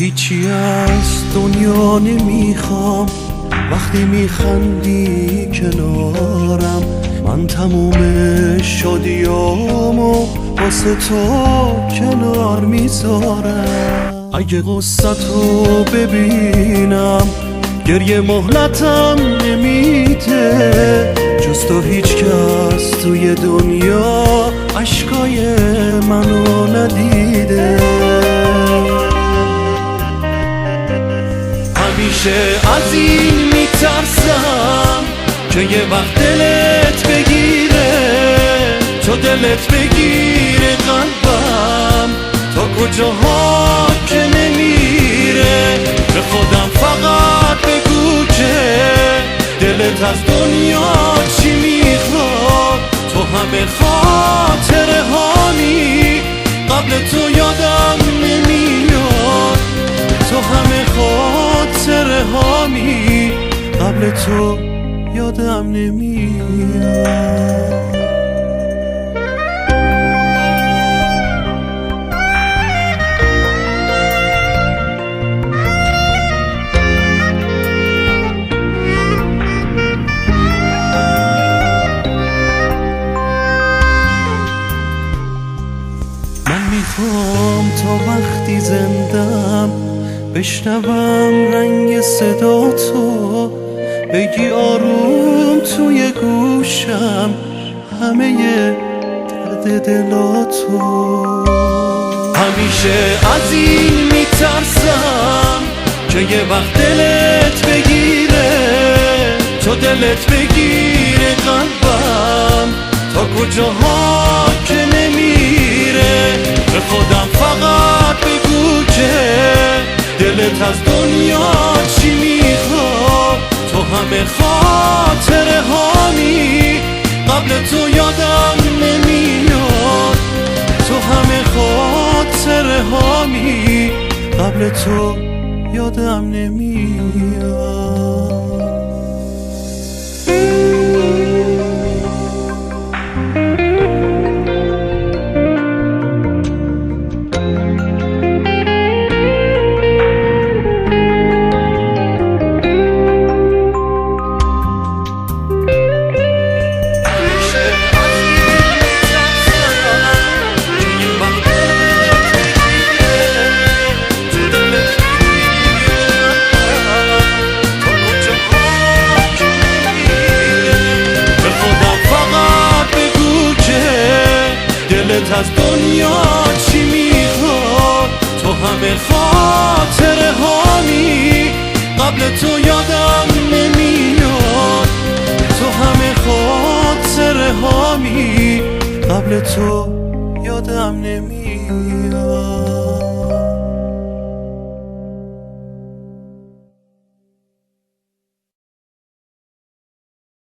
هیچی از دنیا نمیخوام وقتی میخندی کنارم. من تموم شادیامو واسه تو کنار میذارم. اگه قصتو ببینم گریه مهلتم نمیده، جز تو هیچ کس توی دنیا عشقای منو ندیده. همیشه از این میترسم که یه وقت دلت بگیره، تو دلت بگیره قلبم تا کجاها که نمیره. به خودم فقط بگو که دلت از دنیا چی میخواد. تو همه خاطره هامی قبل تو یادم نمیاد. تو همه خاطره هامی قبل تو یادم نمیاد. میخوام تا وقتی زندم بشنوم رنگ صدا تو، بگی آروم توی گوشم همه درد دلاتو. همیشه از این میترسم که یه وقت دلت بگیره، تو دلت بگیره قلبم تا کجاها که نمیره. به خودم فقط بگو که دلت از دنیا چی میخواد. تو همه خاطره هامی قبل تو یادم نمیاد. تو همه خاطره هامی قبل تو یادم نمیاد. دلت از دنیا چی میخواد. تو همه خاطره هامی قبل تو یادم نمیاد. تو همه خاطره هامی قبل تو یادم نمیاد.